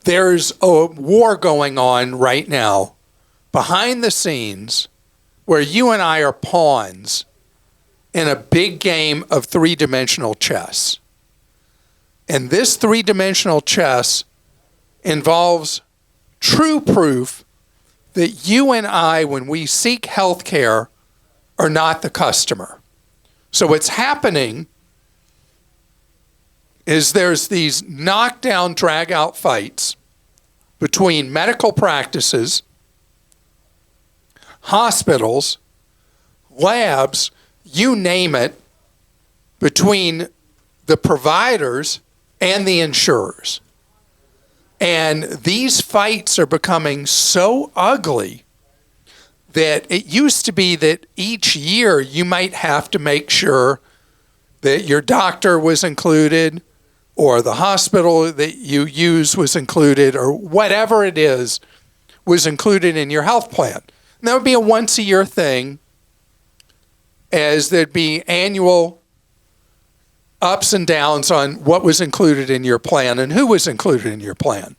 there's a war going on right now behind the scenes where you and I are pawns in a big game of three-dimensional chess. And this three-dimensional chess involves true proof that you and I, when we seek health care, are not the customer. So what's happening is there's these knockdown, drag-out fights between medical practices, hospitals, labs, you name it, between the providers and the insurers. And these fights are becoming so ugly that it used to be that each year you might have to make sure that your doctor was included, or the hospital that you use was included, or whatever it is was included in your health plan. And that would be a once-a-year thing, as there'd be annual ups and downs on what was included in your plan and who was included in your plan.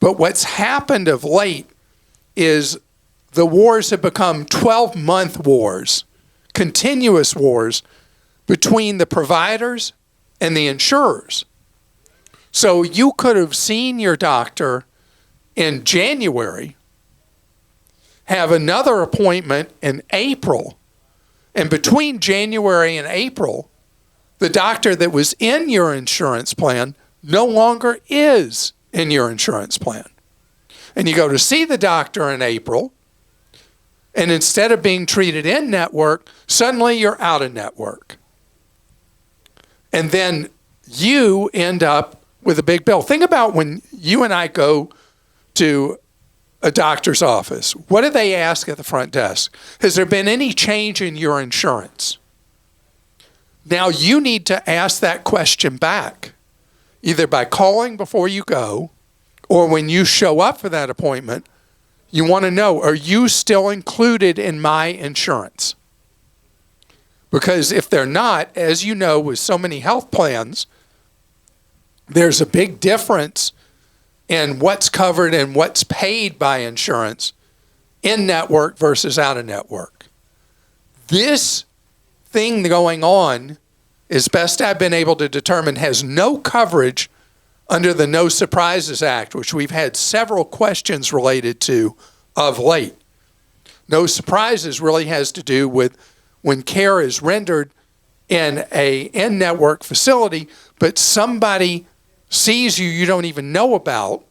But what's happened of late is the wars have become 12-month wars, continuous wars between the providers and the insurers. So you could have seen your doctor in January, have another appointment in April, and between January and April, the doctor that was in your insurance plan no longer is in your insurance plan. And you go to see the doctor in April, and instead of being treated in network, suddenly you're out of network. And then you end up with a big bill. Think about when you and I go to a doctor's office. What do they ask at the front desk? Has there been any change in your insurance? Now you need to ask that question back, either by calling before you go, or when you show up for that appointment, you want to know, are you still included in my insurance? Because if they're not, as you know, with so many health plans, there's a big difference in what's covered and what's paid by insurance in network versus out of network. This thing going on, as best I've been able to determine, has no coverage under the No Surprises Act, which we've had several questions related to of late. No surprises really has to do with when care is rendered in a in-network facility, but somebody sees you don't even know about,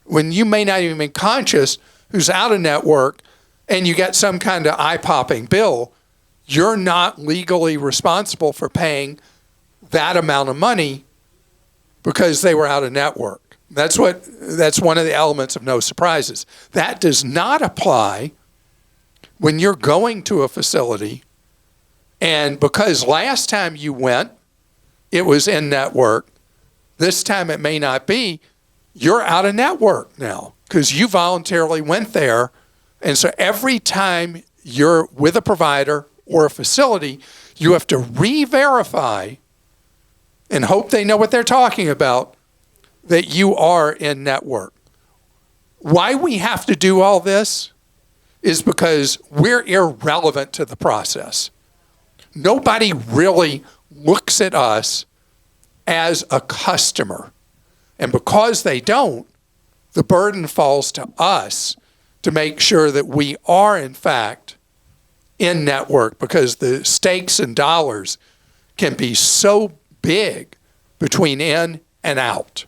when you may not even be conscious, who's out of network, and you get some kind of eye-popping bill, you're not legally responsible for paying that amount of money because they were out of network. That's one of the elements of No Surprises. That does not apply when you're going to a facility, and because last time you went, it was in network, this time it may not be, you're out of network now because you voluntarily went there. And so every time you're with a provider or a facility, you have to re-verify and hope they know what they're talking about, that you are in network. Why we have to do all this is because we're irrelevant to the process. Nobody really looks at us as a customer. And because they don't, the burden falls to us to make sure that we are, in fact, in network, because the stakes in dollars can be so big between in and out.